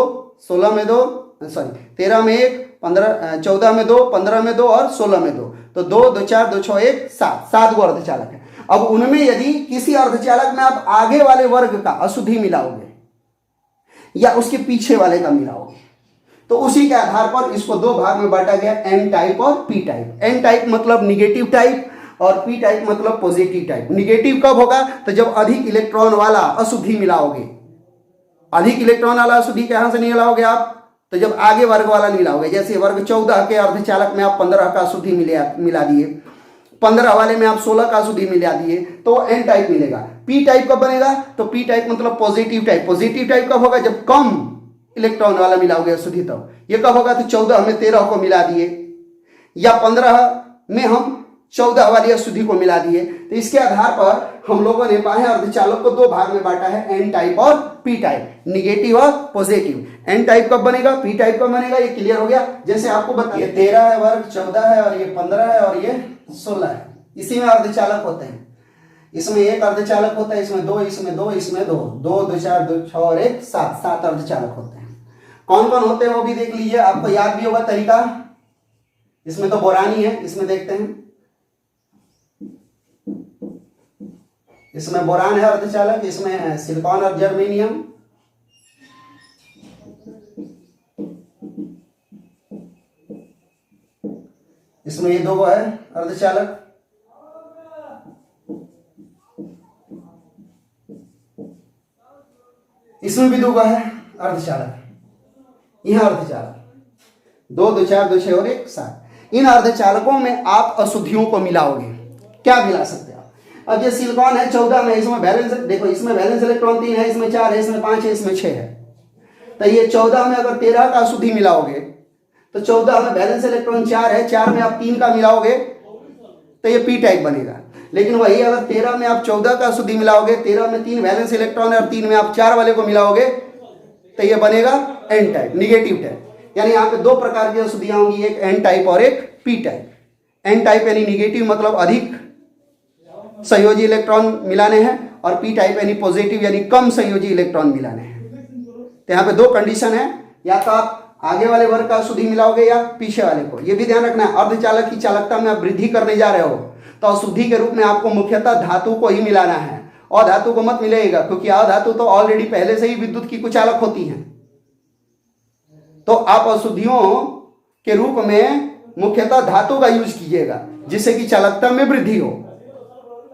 [SPEAKER 1] 16 में 2, सॉरी 13 में 1, 15, 14 में 2, 15 में 2 और 16 में 2, तो 2, 2, 4, 2, 6, 1, 7 गो अर्धचालक है। अब उनमें यदि किसी अर्धचालक में आप आगे वाले वर्ग का अशुद्धि मिलाओगे या उसके पीछे वाले का मिलाओगे तो उसी के आधार पर इसको दो भाग में बांटा गया, एन टाइप और पी टाइप। एन टाइप मतलब निगेटिव टाइप और पी टाइप मतलब पॉजिटिव टाइप। निगेटिव कब होगा, तो जब अधिक इलेक्ट्रॉन वाला अशुद्धि मिलाओगे। अधिक इलेक्ट्रॉन वाला अशुद्धि कहां से मिलाओगे आप, तो जब आगे वर्ग वाला मिलाओगे। जैसे वर्ग 14 के अर्धचालक में आप 15 का अशुद्धि मिला दिए, 15 वाले में आप 16 का अशुद्धि मिला दिए, तो एन टाइप मिलेगा। पी टाइप कब बनेगा, तो पी टाइप मतलब पॉजिटिव टाइप। पॉजिटिव टाइप कब होगा, जब कम इलेक्ट्रॉन वाला मिलाओगे अशुद्धि। तब ये कब होगा, तो 14 में 13 को मिला दिए या 15 में हम 14 वाली अशुद्धि को मिला दिए। तो इसके आधार पर हम लोगों ने बाह्य अर्धचालक को दो भाग में बांटा है, एन टाइप और पी टाइप, निगेटिव और पॉजिटिव। एन टाइप कब बनेगा, पी टाइप कब बनेगा, ये क्लियर हो गया। जैसे आपको बताइए 13 है वर्ग, 14 है और ये 15 है और ये 16 है। इसी में अर्धचालक होते हैं। इसमें एक अर्धचालक होता है, इसमें 2, इसमें 2, इसमें 2, 2, 2, 4, 2, 6 और 1, 7 अर्धचालक होते हैं। कौन कौन होते हैं वो भी देख लीजिए, आपको याद भी होगा तरीका। इसमें तो बोरान ही है, इसमें देखते हैं। इसमें बोरान है अर्धचालक, इसमें सिलिकॉन और जर्मेनियम। इसमें ये दो है अर्धचालक। इसमें भी दो है अर्धचालक। यह अर्धचालक 2, 2, 4, 2, 6 और 1, 7। इन अर्धचालकों में आप अशुद्धियों को मिलाओगे। क्या मिला सकते हैं आप, अब ये सिलिकॉन है 14 में, इसमें बैलेंस देखो, इसमें बैलेंस इलेक्ट्रॉन 3 है, इसमें 4 है, इसमें 5 है, इसमें 6 है। तो ये 14 में अगर 13 का अशुद्धि मिलाओगे तो 14 में बैलेंस इलेक्ट्रॉन 4 है, 4 में आप 3 का मिलाओगे तो ये पी टाइप बनेगा। लेकिन वही अगर 13 में आप 14 का अशुद्धि मिलाओगे, 13 में 3 वैलेंस इलेक्ट्रॉन है और 3 में आप 4 वाले को मिलाओगे तो ये बनेगा एन टाइप, निगेटिव टाइप। यानी यहाँ पे दो प्रकार की अशुद्धियां होंगी, एक एन टाइप और एक पी टाइप। एन टाइप यानी निगेटिव मतलब अधिक संयोजी इलेक्ट्रॉन मिलाने हैं, और पी टाइप यानी पॉजिटिव यानी कम संयोजी इलेक्ट्रॉन मिलाने हैं। तो यहाँ पे दो कंडीशन है, या तो आप आगे वाले वर्ग का अशुद्धि मिलाओगे या पीछे वाले को। ये भी ध्यान रखना है, अर्धचालक की चालकता में आप वृद्धि करने जा रहे हो तो अशुद्धि के रूप में आपको मुख्यतः धातु को ही मिलाना है, और धातु को मत मिलेगा, क्योंकि अधातु तो ऑलरेडी पहले से ही विद्युत की कुचालक होती हैं। तो आप अशुद्धियों के रूप में मुख्यतः धातु का यूज कीजिएगा जिससे कि चालकता में वृद्धि हो।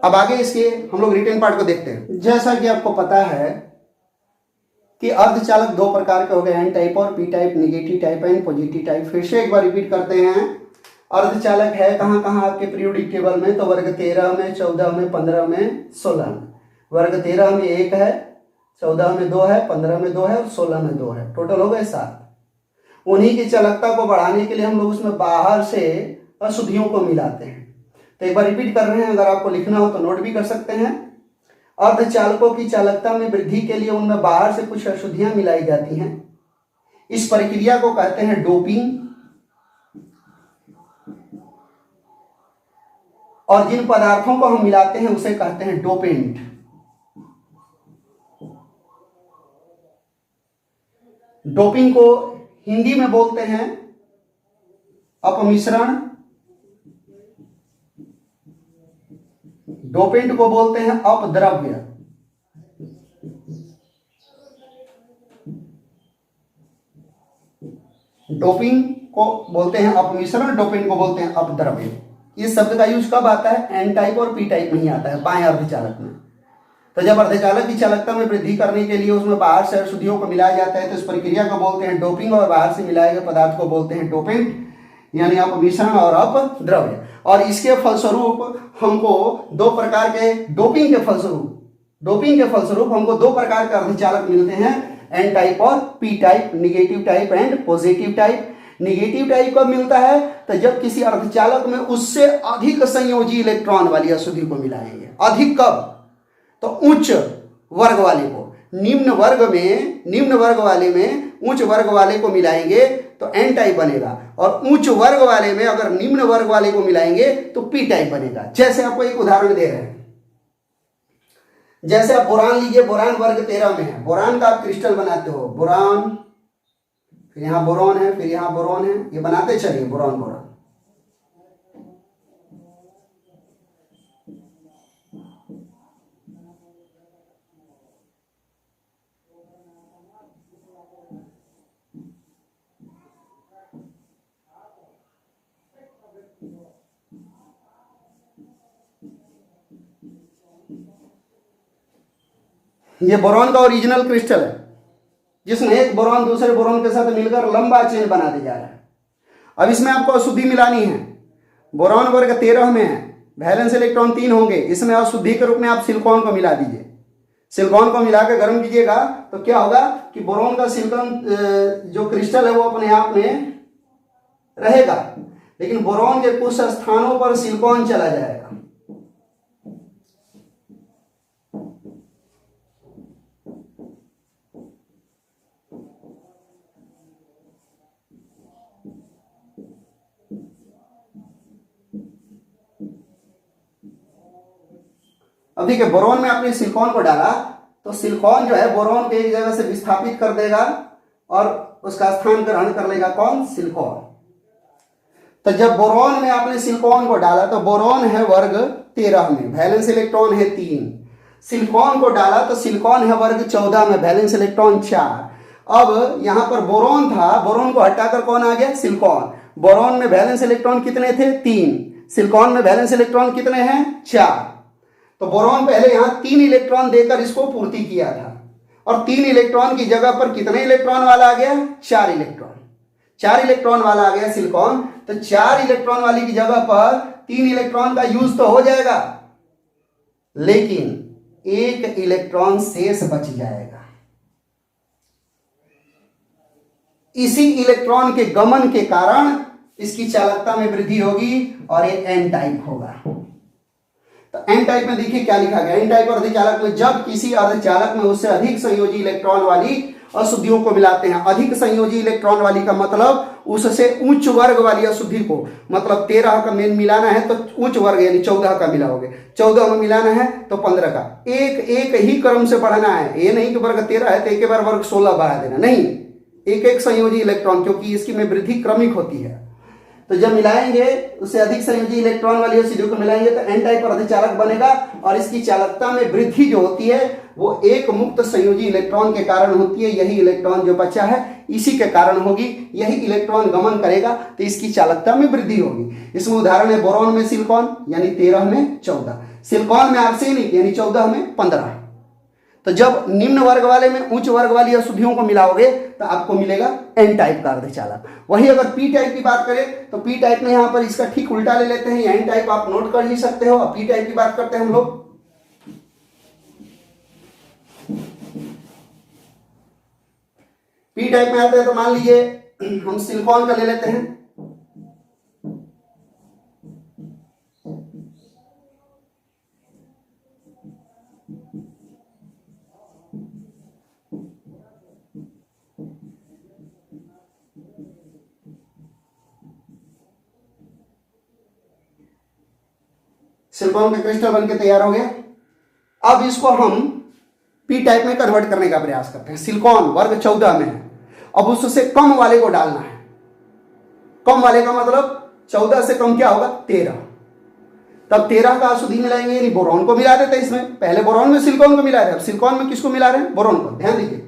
[SPEAKER 1] अब आगे इसके हम लोग रिटन पार्ट को देखते हैं। जैसा कि आपको पता है कि अर्धचालक दो प्रकार के हो गए, एन टाइप और P type, negative type and positive type. फिर से एक बार रिपीट करते हैं। अर्धचालक है कहाँ कहाँ आपके पीरियोडिक टेबल में, तो वर्ग 13 में, 14 में, 15 में, 16 में। वर्ग 13 में 1 है, 14 में 2 है, 15 में 2 है और 16 में 2 है, टोटल हो गए 7। उन्हीं की चालकता को बढ़ाने के लिए हम लोग उसमें बाहर से अशुद्धियों को मिलाते हैं। तो एक बार रिपीट कर रहे हैं, अगर आपको लिखना हो तो नोट भी कर सकते हैं। अर्धचालकों की चालकता में वृद्धि के लिए उनमें बाहर से कुछ अशुद्धियां मिलाई जाती हैं। इस प्रक्रिया को कहते हैं डोपिंग। और जिन पदार्थों को हम मिलाते हैं उसे कहते हैं डोपेंट। डोपिंग को हिंदी में बोलते हैं अपमिश्रण, डोपेंट को बोलते हैं अपद्रव्य। डोपिंग को बोलते हैं अपमिश्रण, डोपेंट को बोलते हैं अपद्रव्य। इस शब्द का यूज कब आता है? एन टाइप और पी टाइप में ही आता है, बाएं अर्धचालक में। तो जब अर्धचालक की चालकता में वृद्धि करने के लिए उसमें बाहर से अशुद्धियों को मिलाया जाता है तो इस प्रक्रिया को बोलते हैं डोपिंग, और बाहर से मिलाए गए पदार्थ को बोलते हैं डोपेंट, यानी अपमिश्रण और अपद्रव्य। और इसके फलस्वरूप हमको दो प्रकार के डोपिंग के फलस्वरूप हमको दो प्रकार के अर्धचालक मिलते हैं, एन टाइप और P type, negative type and positive type. Negative type कब मिलता है? तो जब किसी अर्धचालक में उससे अधिक संयोजी इलेक्ट्रॉन वाली अशुद्धि को मिलाएंगे। अधिक कब? तो उच्च वर्ग वाले को। निम्न वर्ग वाले में उच्च वर्ग वाले को मिलाएंगे तो एन टाइप बनेगा, और उच्च वर्ग वाले में अगर निम्न वर्ग वाले को मिलाएंगे तो पी टाइप बनेगा। जैसे आपको एक उदाहरण दे रहे हैं, जैसे आप बोरान लीजिए, बोरान वर्ग 13 में है। बोरान का आप क्रिस्टल बनाते हो, बोरान, फिर यहां बोरॉन है, फिर यहां बोरॉन है, ये बनाते चलिए बोरॉन बोरॉन। ये बोरॉन का ओरिजिनल क्रिस्टल है, जिसमें एक बोरॉन दूसरे बोरॉन के साथ मिलकर लंबा चेन बनाते जा रहा है। अब इसमें आपको अशुद्धि मिलानी है। बोरॉन वर्ग 13 में है, वैलेंस इलेक्ट्रॉन 3 होंगे। इसमें अशुद्धि के रूप में आप सिलिकॉन को मिला दीजिए। सिलिकॉन को मिलाकर गर्म कीजिएगा तो क्या होगा कि बोरॉन का सिलिकॉन जो क्रिस्टल है वो अपने आप में रहेगा, लेकिन बोरॉन के कुछ स्थानों पर सिलिकॉन चला जाएगा। अब देखिए, बोरॉन में आपने सिलिकॉन को डाला तो सिलिकॉन जो है बोरॉन को एक जगह से विस्थापित कर देगा और उसका स्थान ग्रहण कर लेगा। कौन? सिलिकॉन। तो जब बोरॉन में आपने सिलिकॉन को डाला तो बोरॉन है वर्ग 13 में, वैलेंस इलेक्ट्रॉन है 3। सिलिकॉन को डाला तो सिलिकॉन है वर्ग 14 में, वैलेंस इलेक्ट्रॉन 4। अब यहां पर बोरॉन था, बोरॉन को हटाकर कौन आ गया? सिलिकॉन। बोरॉन में वैलेंस इलेक्ट्रॉन कितने थे? 3। सिलिकॉन में वैलेंस इलेक्ट्रॉन कितने हैं? 4। तो बोरॉन पहले यहां 3 इलेक्ट्रॉन देकर इसको पूर्ति किया था, और 3 इलेक्ट्रॉन की जगह पर कितने इलेक्ट्रॉन वाला आ गया? 4 इलेक्ट्रॉन। 4 इलेक्ट्रॉन वाला आ गया सिलिकॉन। तो 4 इलेक्ट्रॉन वाली की जगह पर 3 इलेक्ट्रॉन का यूज तो हो जाएगा, लेकिन 1 इलेक्ट्रॉन शेष बच जाएगा। इसी इलेक्ट्रॉन के गमन के कारण इसकी चालकता में वृद्धि होगी और ये एन टाइप होगा। तो एन टाइप में देखिए क्या लिखा गया। एन टाइप अर्धचालक में जब किसी अर्धचालक में उससे अधिक संयोजी इलेक्ट्रॉन वाली अशुद्धियों को मिलाते हैं। अधिक संयोजी इलेक्ट्रॉन वाली का मतलब उससे उच्च वर्ग वाली अशुद्धि को, मतलब 13 का मेन मिलाना है तो उच्च वर्ग यानी 14 का मिलाओगे, 14 में मिलाना है तो 15 का। एक ही क्रम से बढ़ाना है, ये नहीं कि वर्ग 13 है तो एक बार वर्ग 16 बढ़ा देना, नहीं, एक संयोजी इलेक्ट्रॉन, क्योंकि इसकी में वृद्धि क्रमिक होती है। तो जब मिलाएंगे उससे अधिक संयोजी इलेक्ट्रॉन वाली अशुद्धियों को मिलाएंगे तो एन टाइप अर्धचालक बनेगा, और इसकी चालकता में वृद्धि जो होती है वो एक मुक्त संयोजी इलेक्ट्रॉन के कारण होती है। यही इलेक्ट्रॉन जो बचा है इसी के कारण होगी, यही इलेक्ट्रॉन गमन करेगा तो इसकी चालकता में वृद्धि होगी। इसमें उदाहरण है बोरॉन में सिलिकॉन यानी 13 में 14, सिलिकॉन में आर्सेनिक यानी 14 में 15। तो जब निम्न वर्ग वाले में उच्च वर्ग वाली अशुद्धियों को मिलाओगे तो आपको मिलेगा एन टाइप का अर्धचालक। वही अगर पी टाइप की बात करें तो पी टाइप में यहां पर इसका ठीक उल्टा ले लेते हैं, एन टाइप आप नोट कर ही सकते हो। पी टाइप की बात करते हैं हम लोग, पी टाइप में आते हैं तो मान लीजिए हम सिलिकॉन का ले लेते हैं। सिलिकॉन का क्रिस्टल बनके तैयार हो गया। अब इसको हम पी टाइप में कन्वर्ट करने का प्रयास करते हैं। सिलिकॉन वर्ग 14 में है, अब उससे कम वाले को डालना है। कम वाले का मतलब 14 से कम क्या होगा 13। तब 13 का अशुद्धि मिलाएंगे, यानी बोरॉन को मिला देते हैं इसमें। पहले बोरॉन में सिलिकॉन को मिला रहे हैं, अब सिलिकॉन में किसको मिला रहे हैं, बोरॉन को। ध्यान दीजिए,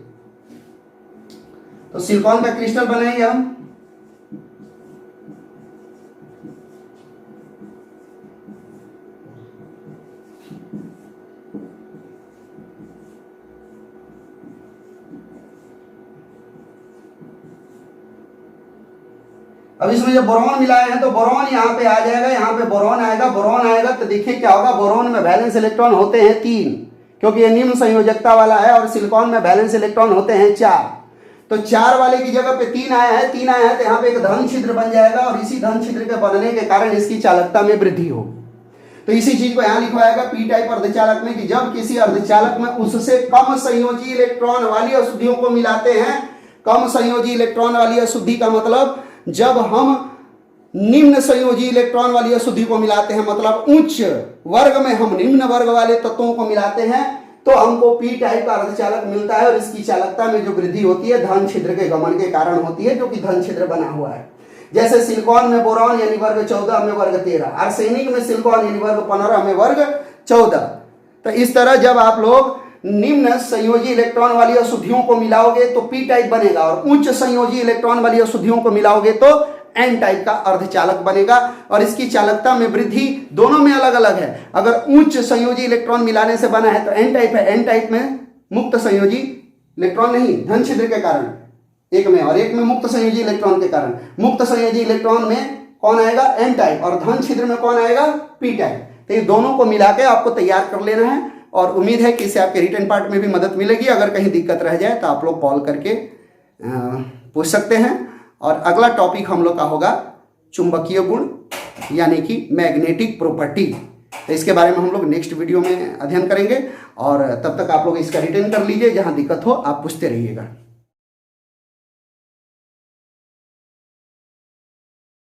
[SPEAKER 1] तो सिलिकॉन का क्रिस्टल बनाएंगे हम। अब इसमें जब बोरॉन मिलाए हैं तो बोरॉन यहाँ पे आ जाएगा, यहाँ पे बोरॉन आएगा। बोरॉन आएगा तो देखिए क्या होगा, बोरॉन में वैलेंस इलेक्ट्रॉन होते हैं 3, क्योंकि ये निम्न संयोजकता वाला है, और सिलिकॉन में वैलेंस इलेक्ट्रॉन होते हैं 4। तो 4 वाले की जगह पे 3 आया है, 3 आया है तो यहाँ पे एक धन छिद्र बन जाएगा, और इसी धन छिद्र के बनने के कारण इसकी चालकता में वृद्धि हो। तो इसी चीज को यहाँ लिखवाएगा पी टाइप अर्धचालक में, कि जब किसी अर्धचालक में उससे कम संयोजी इलेक्ट्रॉन वाली अशुद्धियों को मिलाते हैं। कम संयोजी इलेक्ट्रॉन वाली अशुद्धि का मतलब जब हम निम्न संयोजी इलेक्ट्रॉन वाली अशुद्धि को मिलाते हैं, मतलब उच्च वर्ग में हम निम्न वर्ग वाले तत्वों को मिलाते हैं, तो हमको पी टाइप का अर्धचालक मिलता है। और इसकी चालकता में जो वृद्धि होती है धन छिद्र के गमन के कारण होती है, जो कि धन छिद्र बना हुआ है। जैसे सिलिकॉन में बोरॉन यानी वर्ग 14 में वर्ग 13, आर्सेनिक में सिलिकॉन यानी वर्ग 15 में वर्ग 14। तो इस तरह जब आप लोग निम्न संयोजी इलेक्ट्रॉन वाली अशुद्धियों को मिलाओगे तो पी टाइप बनेगा, और उच्च संयोजी इलेक्ट्रॉन वाली अशुद्धियों को मिलाओगे तो एन टाइप का अर्धचालक बनेगा। और इसकी चालकता में वृद्धि दोनों में अलग अलग है। अगर उच्च संयोजी इलेक्ट्रॉन मिलाने से बना है तो एन टाइप है। एन टाइप में मुक्त संयोजी इलेक्ट्रॉन नहीं, धन छिद्र के कारण एक में, और एक में मुक्त संयोजी इलेक्ट्रॉन के कारण। मुक्त संयोजी इलेक्ट्रॉन में कौन आएगा, एन टाइप, और धन छिद्र में कौन आएगा, पी टाइप। तो ये दोनों को मिला के आपको तैयार कर लेना है, और उम्मीद है कि इससे आपके रिटन पार्ट में भी मदद मिलेगी। अगर कहीं दिक्कत रह जाए तो आप लोग कॉल करके पूछ सकते हैं। और अगला टॉपिक हम लोग का होगा चुंबकीय गुण, यानी कि मैग्नेटिक प्रॉपर्टी। तो इसके बारे में हम लोग नेक्स्ट वीडियो में अध्ययन करेंगे, और तब तक आप लोग इसका रिटन कर लीजिए। जहां दिक्कत हो आप पूछते रहिएगा।